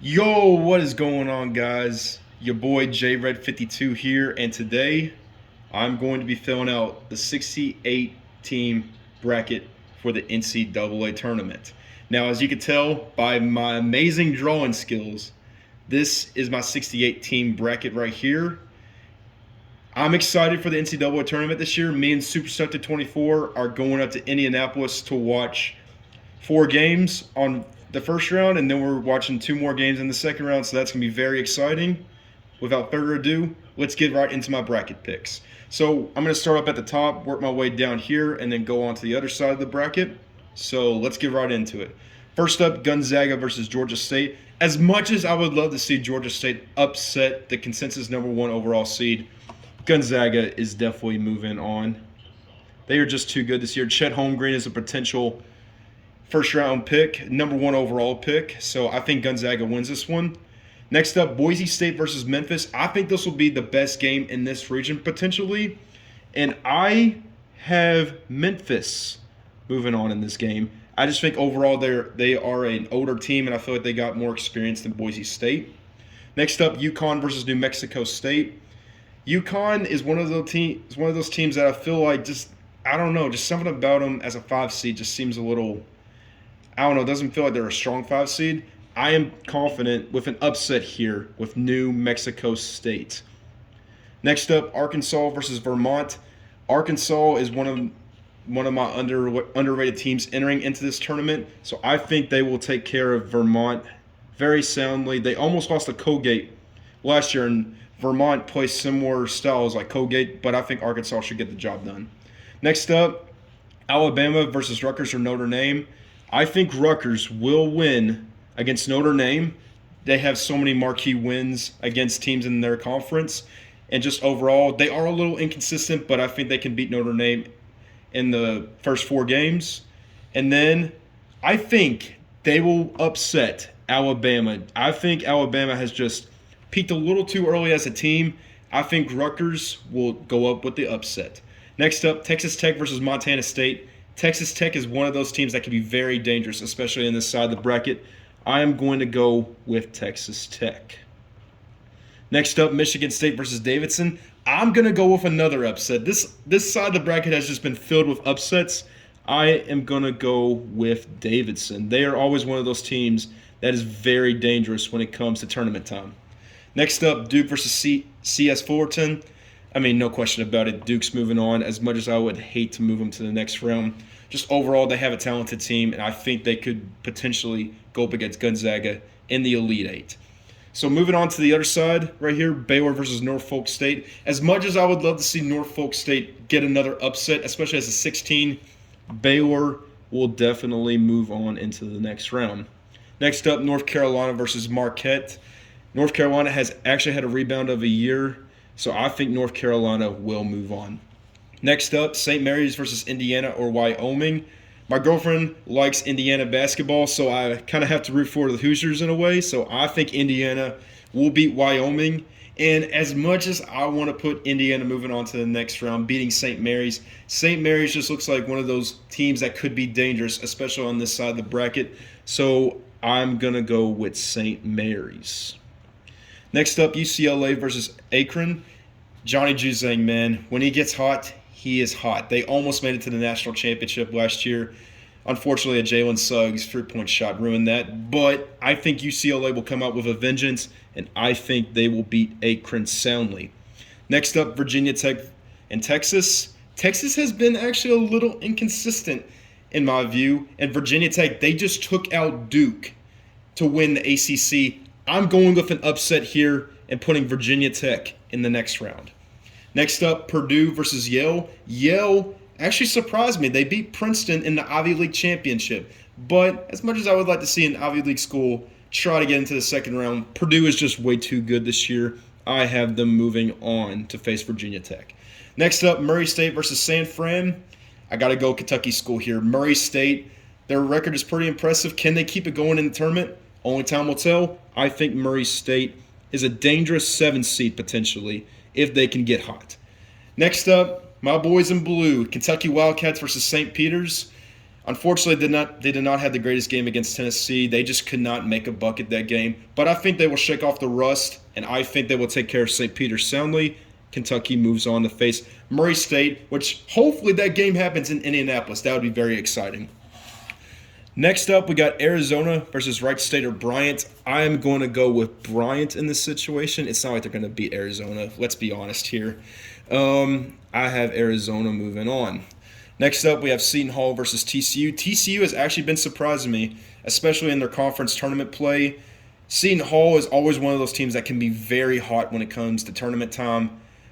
Yo, what is going on, guys? Your boy JRed52 here, and today I'm going to be filling out the 68 team bracket for the NCAA tournament. Now, as you can tell by my amazing drawing skills, this is my 68 team bracket right here. I'm excited for the NCAA tournament this year. Me and Super Sector 24 are going up to Indianapolis to watch 4 games on the first round, and then we're watching 2 more games in the second round, so that's going to be very exciting. Without further ado, let's get right into my bracket picks. So I'm going to start up at the top, work my way down here, and then go on to the other side of the bracket. So let's get right into it. First up, Gonzaga versus Georgia State. As much as I would love to see Georgia State upset the consensus #1 overall seed, Gonzaga is definitely moving on. They are just too good this year. Chet Holmgren is a potential first-round pick, #1 overall pick. So I think Gonzaga wins this one. Next up, Boise State versus Memphis. I think this will be the best game in this region potentially. And I have Memphis moving on in this game. I just think overall they are an older team, and I feel like they got more experience than Boise State. Next up, Uconn versus New Mexico State. Uconn is one of those teams that I feel like just something about them as a 5 seed just seems a little, doesn't feel like they're a strong 5 seed. I am confident with an upset here with New Mexico State. Next up, Arkansas versus Vermont. Arkansas is one of my underrated teams entering into this tournament, so I think they will take care of Vermont very soundly. They almost lost to Colgate last year, and Vermont plays similar styles like Colgate, but I think Arkansas should get the job done. Next up, Alabama versus Rutgers or Notre Dame. I think Rutgers will win against Notre Dame. They have so many marquee wins against teams in their conference. And just overall, they are a little inconsistent, but I think they can beat Notre Dame in the first 4 games. And then I think they will upset Alabama. I think Alabama has just peaked a little too early as a team. I think Rutgers will go up with the upset. Next up, Texas Tech versus Montana State. Texas Tech is one of those teams that can be very dangerous, especially in this side of the bracket. I am going to go with Texas Tech. Next up, Michigan State versus Davidson. I'm going to go with another upset. This side of the bracket has just been filled with upsets. I am going to go with Davidson. They are always one of those teams that is very dangerous when it comes to tournament time. Next up, Duke versus CS Fullerton. No question about it. Duke's moving on. As much as I would hate to move them to the next round, just overall, they have a talented team, and I think they could potentially go up against Gonzaga in the Elite Eight. So moving on to the other side right here, Baylor versus Norfolk State. As much as I would love to see Norfolk State get another upset, especially as a 16, Baylor will definitely move on into the next round. Next up, North Carolina versus Marquette. North Carolina has actually had a rebound of a year, so I think North Carolina will move on. Next up, St. Mary's versus Indiana or Wyoming. My girlfriend likes Indiana basketball, so I kind of have to root for the Hoosiers in a way. So I think Indiana will beat Wyoming. And as much as I want to put Indiana moving on to the next round, beating St. Mary's just looks like one of those teams that could be dangerous, especially on this side of the bracket. So I'm going to go with St. Mary's. Next up, UCLA versus Akron. Johnny Juzang, man, when he gets hot, he is hot. They almost made it to the national championship last year. Unfortunately, a Jalen Suggs 3-point shot ruined that. But I think UCLA will come out with a vengeance, and I think they will beat Akron soundly. Next up, Virginia Tech and Texas. Texas has been actually a little inconsistent in my view. And Virginia Tech, they just took out Duke to win the ACC. I'm going with an upset here and putting Virginia Tech in the next round. Next up, Purdue versus Yale. Yale actually surprised me. They beat Princeton in the Ivy League championship. But as much as I would like to see an Ivy League school try to get into the second round, Purdue is just way too good this year. I have them moving on to face Virginia Tech. Next up, Murray State versus San Fran. I got to go Kentucky school here. Murray State, their record is pretty impressive. Can they keep it going in the tournament? Only time will tell. I think Murray State is a dangerous 7 seed potentially if they can get hot. Next up, my boys in blue, Kentucky Wildcats versus St. Peter's. Unfortunately, they did not have the greatest game against Tennessee. They just could not make a bucket that game. But I think they will shake off the rust, and I think they will take care of St. Peter soundly. Kentucky moves on to face Murray State, which hopefully that game happens in Indianapolis. That would be very exciting. Next up, we got Arizona versus Wright State or Bryant. I am going to go with Bryant in this situation. It's not like they're going to beat Arizona. Let's be honest here. I have Arizona moving on. Next up, we have Seton Hall versus TCU. TCU has actually been surprising me, especially in their conference tournament play. Seton Hall is always one of those teams that can be very hot when it comes to tournament time.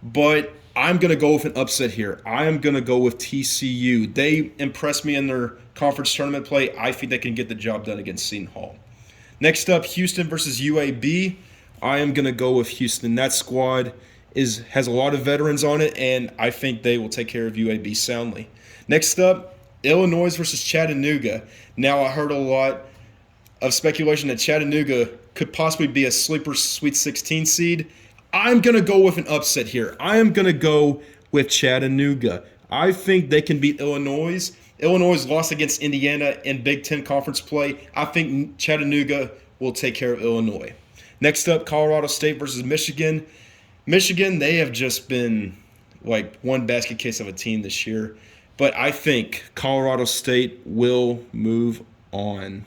But I'm going to go with an upset here. I am going to go with TCU. They impressed me in their conference tournament play. I think they can get the job done against Seton Hall. Next up, Houston versus UAB. I am going to go with Houston. That squad has a lot of veterans on it, and I think they will take care of UAB soundly. Next up, Illinois versus Chattanooga. Now, I heard a lot of speculation that Chattanooga could possibly be a sleeper Sweet 16 seed. I'm going to go with an upset here. I am going to go with Chattanooga. I think they can beat Illinois. Illinois lost against Indiana in Big Ten conference play. I think Chattanooga will take care of Illinois. Next up, Colorado State versus Michigan. Michigan, they have just been like one basket case of a team this year. But I think Colorado State will move on.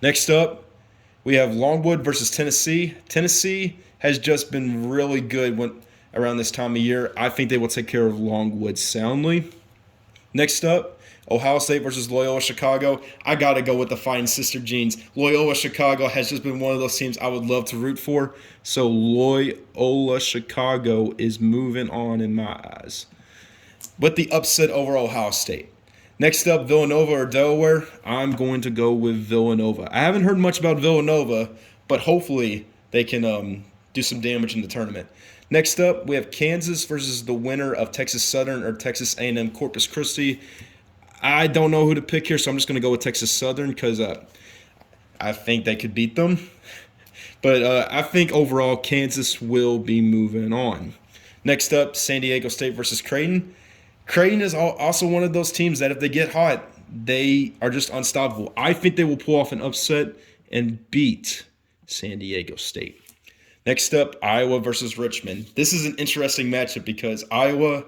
Next up, we have Longwood versus Tennessee. Tennessee has just been really good around this time of year. I think they will take care of Longwood soundly. Next up, Ohio State versus Loyola Chicago. I got to go with the Fighting Sister Jeans. Loyola Chicago has just been one of those teams I would love to root for. So Loyola Chicago is moving on in my eyes. But the upset over Ohio State. Next up, Villanova or Delaware. I'm going to go with Villanova. I haven't heard much about Villanova, but hopefully they can do some damage in the tournament. Next up, we have Kansas versus the winner of Texas Southern or Texas A&M Corpus Christi. I don't know who to pick here, so I'm just going to go with Texas Southern because I think they could beat them. But I think overall Kansas will be moving on. Next up, San Diego State versus Creighton. Creighton is also one of those teams that if they get hot, they are just unstoppable. I think they will pull off an upset and beat San Diego State. Next up, Iowa versus Richmond. This is an interesting matchup because Iowa,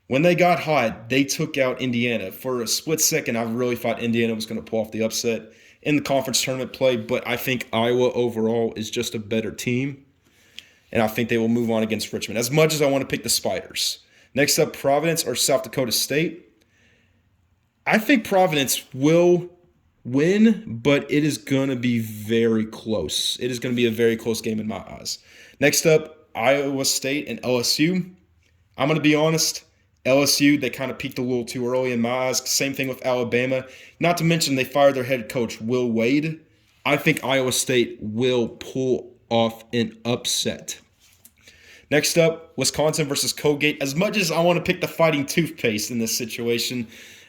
when they got hot, they took out Indiana. For a split second, I really thought Indiana was going to pull off the upset in the conference tournament play, but I think Iowa overall is just a better team, and I think they will move on against Richmond, as much as I want to pick the Spiders. Next up, Providence or South Dakota State. I think Providence will win, but it is going to be very close. It is going to be a very close game in my eyes. Next up, Iowa State and LSU. I'm going to be honest. LSU, they kind of peaked a little too early in my eyes. Same thing with Alabama. Not to mention they fired their head coach, Will Wade. I think Iowa State will pull off an upset. Next up, Wisconsin versus Colgate. As much as I want to pick the fighting toothpaste in this situation,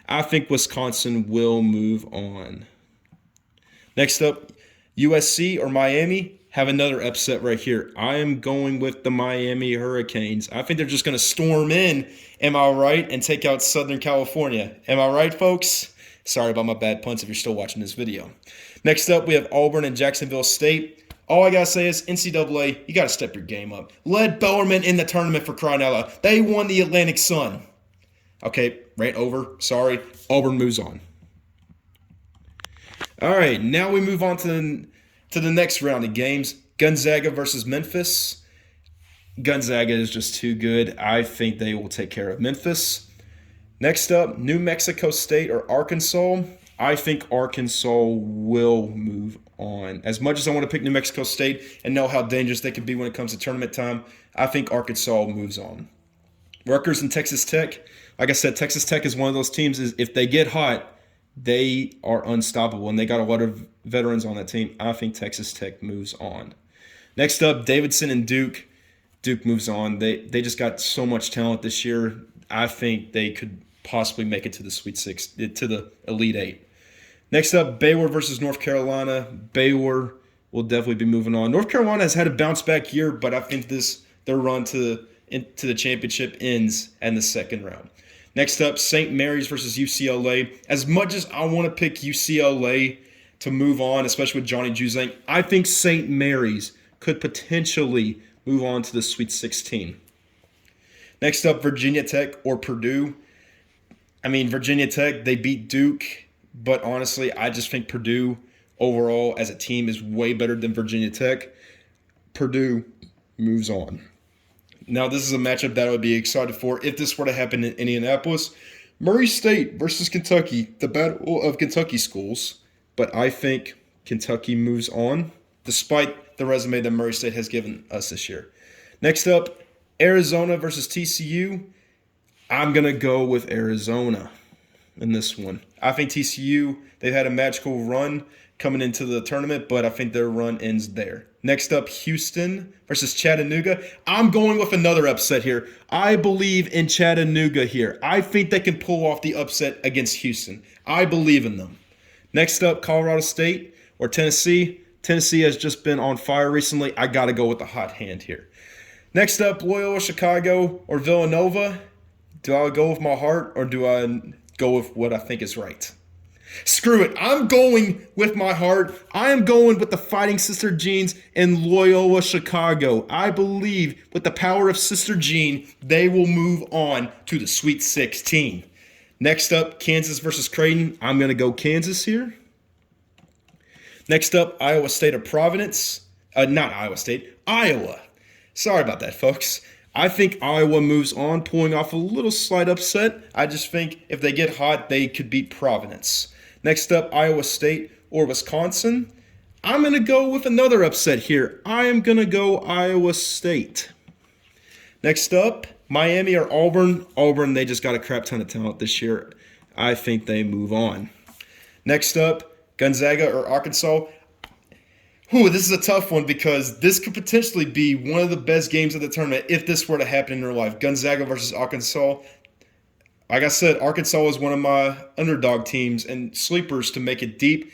I think Wisconsin will move on. Next up, USC or Miami have another upset right here. I am going with the Miami Hurricanes. I think they're just going to storm in, am I right, and take out Southern California. Am I right, folks? Sorry about my bad puns if you're still watching this video. Next up, we have Auburn and Jacksonville State. All I got to say is, NCAA, you got to step your game up. Led Bellarmine in the tournament for crying out loud. They won the Atlantic Sun. Okay, rant over. Sorry. Auburn moves on. All right, now we move on to the next round of games. Gonzaga versus Memphis. Gonzaga is just too good. I think they will take care of Memphis. Next up, New Mexico State or Arkansas. I think Arkansas will move on. As much as I want to pick New Mexico State and know how dangerous they can be when it comes to tournament time, I think Arkansas moves on. Rutgers and Texas Tech. Like I said, Texas Tech is one of those teams, if they get hot, they are unstoppable, and they got a lot of veterans on that team. I think Texas Tech moves on. Next up, Davidson and Duke. Duke moves on. They just got so much talent this year. I think they could possibly make it to the Sweet Six, to the Elite Eight. Next up, Baylor versus North Carolina. Baylor will definitely be moving on. North Carolina has had a bounce-back year, but I think their run to the championship ends in the second round. Next up, St. Mary's versus UCLA. As much as I want to pick UCLA to move on, especially with Johnny Juzang, I think St. Mary's could potentially move on to the Sweet 16. Next up, Virginia Tech or Purdue. I mean, Virginia Tech, they beat Duke, but honestly, I just think Purdue overall as a team is way better than Virginia Tech. Purdue moves on. Now, this is a matchup that I would be excited for if this were to happen in Indianapolis. Murray State versus Kentucky, the battle of Kentucky schools. But I think Kentucky moves on, despite the resume that Murray State has given us this year. Next up, Arizona versus TCU. I'm going to go with Arizona in this one. I think TCU, they've had a magical run coming into the tournament, but I think their run ends there. Next up, Houston versus Chattanooga. I'm going with another upset here. I believe in Chattanooga here. I think they can pull off the upset against Houston. I believe in them. Next up, Colorado State or Tennessee. Tennessee has just been on fire recently. I got to go with the hot hand here. Next up, Loyola, Chicago or Villanova. Do I go with my heart or do I go with what I think is right? Screw it. I'm going with my heart. I am going with the Fighting Sister Jeans in Loyola, Chicago. I believe with the power of Sister Jean, they will move on to the Sweet 16. Next up, Kansas versus Creighton. I'm going to go Kansas here. Next up, Iowa State or Providence. Not Iowa State, Iowa. Sorry about that, folks. I think Iowa moves on, pulling off a little slight upset. I just think if they get hot, they could beat Providence. Next up, Iowa State or Wisconsin. I'm going to go with another upset here. I am going to go Iowa State. Next up, Miami or Auburn. Auburn, they just got a crap ton of talent this year. I think they move on. Next up, Gonzaga or Arkansas. This is a tough one because this could potentially be one of the best games of the tournament if this were to happen in real life. Gonzaga versus Arkansas. Like I said, Arkansas is one of my underdog teams and sleepers to make it deep.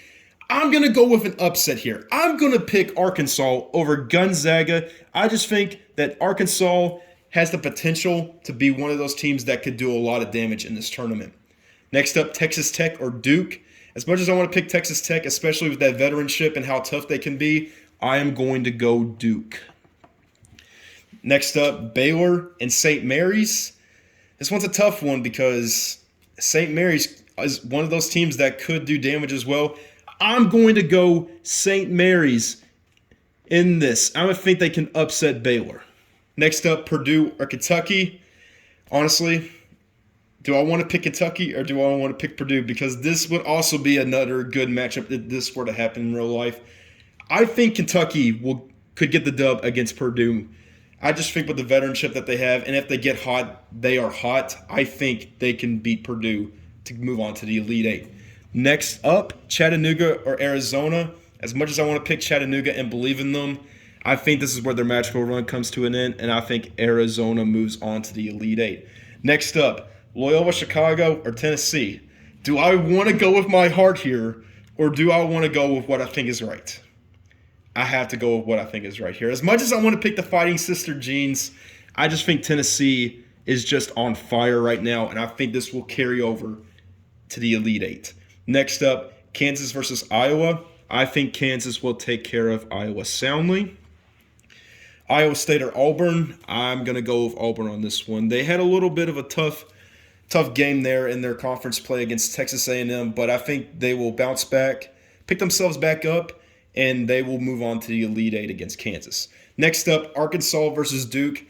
I'm going to go with an upset here. I'm going to pick Arkansas over Gonzaga. I just think that Arkansas has the potential to be one of those teams that could do a lot of damage in this tournament. Next up, Texas Tech or Duke. As much as I want to pick Texas Tech, especially with that veteranship and how tough they can be, I am going to go Duke. Next up, Baylor and St. Mary's. This one's a tough one because St. Mary's is one of those teams that could do damage as well. I'm going to go St. Mary's in this. I don't think they can upset Baylor. Next up, Purdue or Kentucky. Honestly, do I want to pick Kentucky or do I want to pick Purdue? Because this would also be another good matchup if this were to happen in real life. I think Kentucky could get the dub against Purdue. I just think with the veteranship that they have, and if they get hot, they are hot. I think they can beat Purdue to move on to the Elite Eight. Next up, Chattanooga or Arizona. As much as I want to pick Chattanooga and believe in them, I think this is where their magical run comes to an end, and I think Arizona moves on to the Elite Eight. Next up, Loyola, Chicago or Tennessee. Do I want to go with my heart here, or do I want to go with what I think is right? I have to go with what I think is right here. As much as I want to pick the Fighting Sister Jeans, I just think Tennessee is just on fire right now, and I think this will carry over to the Elite Eight. Next up, Kansas versus Iowa. I think Kansas will take care of Iowa soundly. Iowa State or Auburn. I'm going to go with Auburn on this one. They had a little bit of a tough game there in their conference play against Texas A&M, but I think they will bounce back, pick themselves back up, and they will move on to the Elite Eight against Kansas. Next up, Arkansas versus Duke.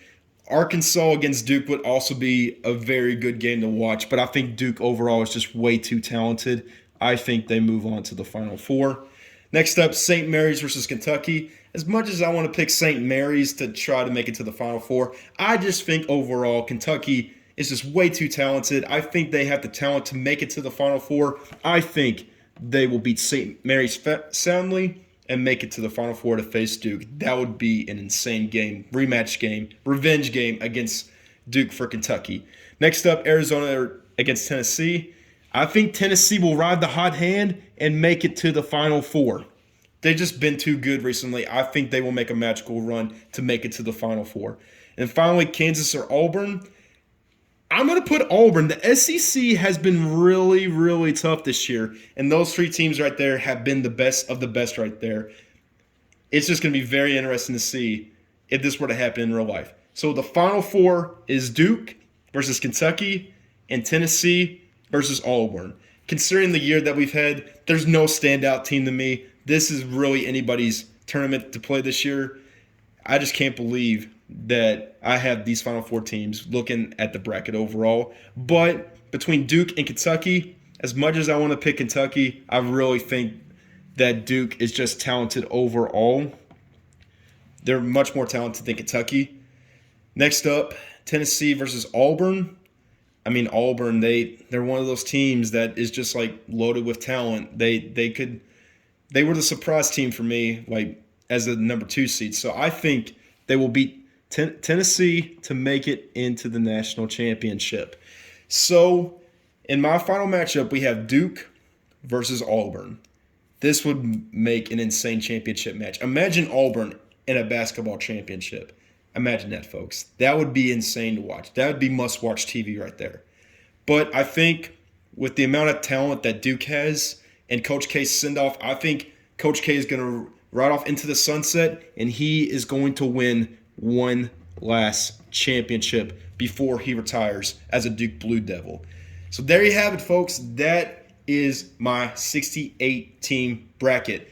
Arkansas against Duke would also be a very good game to watch, but I think Duke overall is just way too talented. I think they move on to the Final Four. Next up, St. Mary's versus Kentucky. As much as I want to pick St. Mary's to try to make it to the Final Four, I just think overall Kentucky is just way too talented. I think they have the talent to make it to the Final Four. I think they will beat St. Mary's soundly and make it to the Final Four to face Duke. That would be an insane game, rematch game, revenge game against Duke for Kentucky. Next up, Arizona against Tennessee. I think Tennessee will ride the hot hand and make it to the Final Four. They've just been too good recently. I think they will make a magical run to make it to the Final Four. And finally, Kansas or Auburn. I'm going to put Auburn. The SEC has been really, really tough this year, and those three teams right there have been the best of the best right there. It's just going to be very interesting to see if this were to happen in real life. So the Final Four is Duke versus Kentucky and Tennessee versus Auburn. Considering the year that we've had, there's no standout team to me. This is really anybody's tournament to play this year. I just can't believe that I have these Final Four teams looking at the bracket overall. But between Duke and Kentucky, as much as I want to pick Kentucky, I really think that Duke is just talented overall. They're much more talented than Kentucky. Next up, Tennessee versus Auburn. I mean, Auburn, they're one of those teams that is just like loaded with talent. They were the surprise team for me, like as the number 2 seed. So I think they will beat Tennessee to make it into the national championship. So in my final matchup, we have Duke versus Auburn. This would make an insane championship match. Imagine Auburn in a basketball championship. Imagine that, folks. That would be insane to watch. That would be must-watch TV right there. But I think with the amount of talent that Duke has and Coach K's send-off, I think Coach K is going to ride off into the sunset, and he is going to win one last championship before he retires as a Duke Blue Devil. So there you have it, folks. That is my 68-team bracket.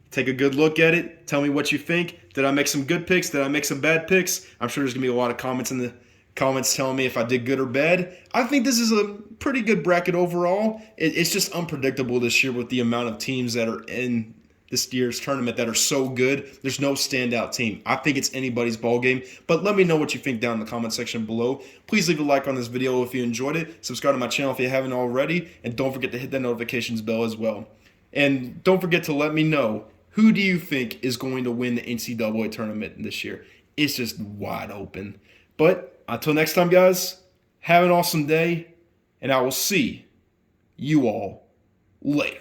Take a good look at it. Tell me what you think. Did I make some good picks? Did I make some bad picks? I'm sure there's going to be a lot of comments in the comments telling me if I did good or bad. I think this is a pretty good bracket overall. It's just unpredictable this year with the amount of teams that are in this year's tournament that are so good. There's no standout team. I think it's anybody's ball game. But let me know what you think down in the comment section below. Please leave a like on this video if you enjoyed it. Subscribe to my channel if you haven't already. And don't forget to hit that notifications bell as well. And don't forget to let me know, who do you think is going to win the NCAA tournament this year? It's just wide open. But until next time, guys, have an awesome day, and I will see you all later.